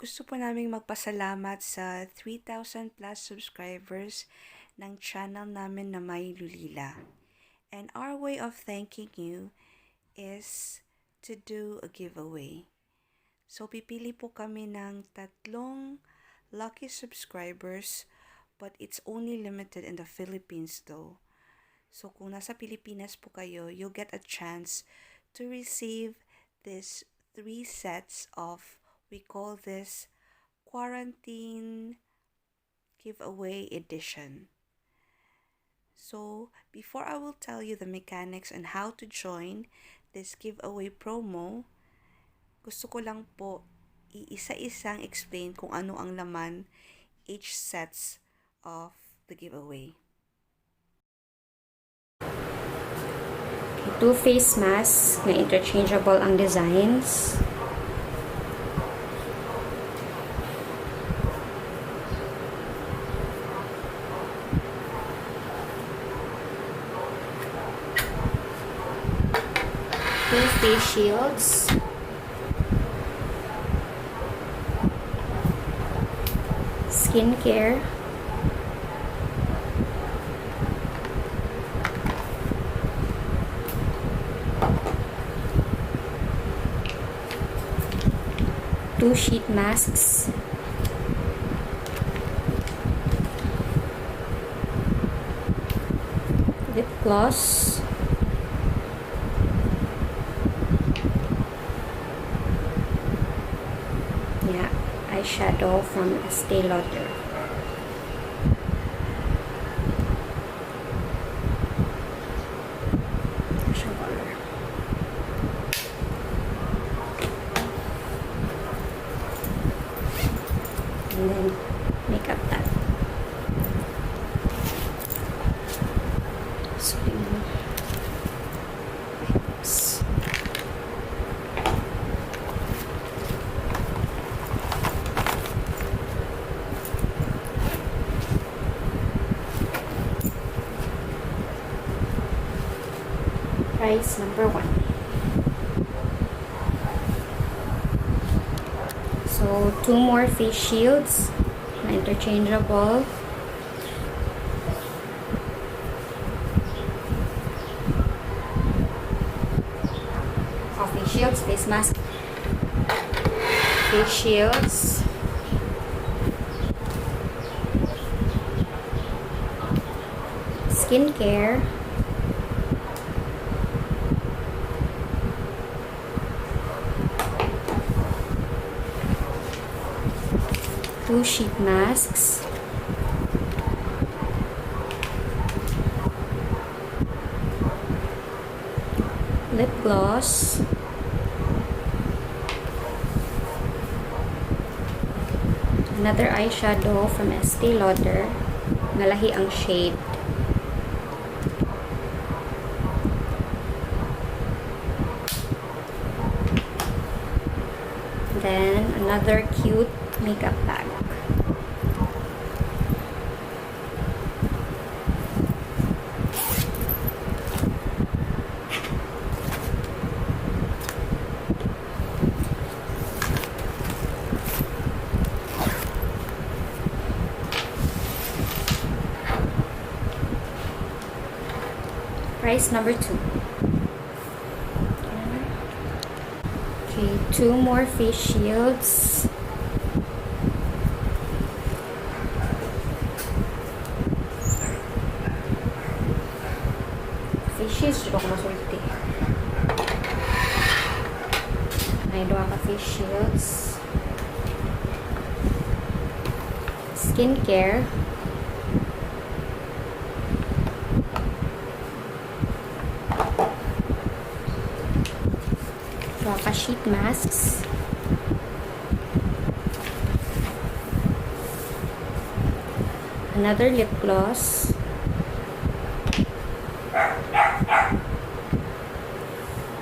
Gusto po naming magpasalamat sa 3,000 plus subscribers ng channel namin na May Lulila. And our way of thanking you is to do a giveaway. So, pipili po kami ng 3 lucky subscribers, but it's only limited in the Philippines though. So, kung nasa Pilipinas po kayo, you'll get a chance to receive this 3 sets of, we call this quarantine giveaway edition. So, before I will tell you the mechanics and how to join this giveaway promo, gusto ko lang po iisa-isang explain kung ano ang laman each sets of the giveaway. 2 face masks na interchangeable ang designs. Two face shields. Skincare. Two sheet masks. Lip gloss. Yeah, eyeshadow from Estee Lauder. And then makeup tag. So, oops. Price number 1. So, 2 more face shields na interchangeable. Oh, face shields, face mask. Face shields. Skincare. Two sheet masks. Lip gloss. Another eyeshadow from Estee Lauder. Nalahi ang shade. Then another cute makeup bag. Price number 2. Okay, 2 more face shields. Face shields, dito ko masulti. May 2 ka face shields. Skincare. Sheet masks. Another lip gloss.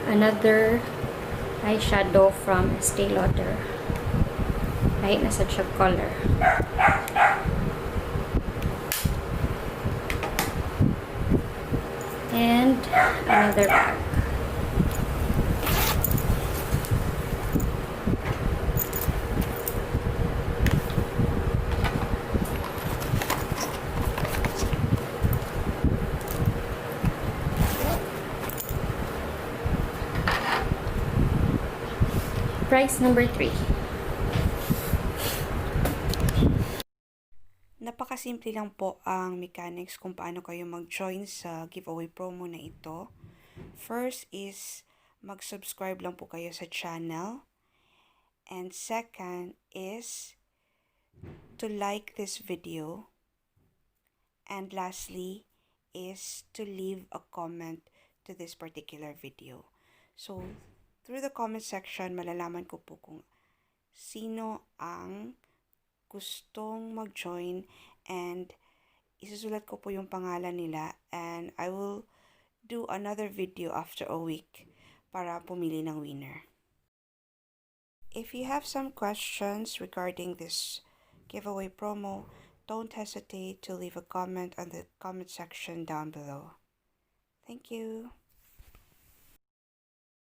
Another eyeshadow from Estee Lauder. Right, nasa siya color. And another bag. prize number 3. Napakasimple lang po ang mechanics kung paano kayo mag-join sa giveaway promo na ito. First is mag-subscribe lang po kayo sa channel. And second is to like this video. And lastly is to leave a comment to this particular video. So, through the comment section, malalaman ko po kung sino ang gustong mag-join and isusulat ko po yung pangalan nila and I will do another video after a week para pumili ng winner. If you have some questions regarding this giveaway promo, don't hesitate to leave a comment on the comment section down below. Thank you.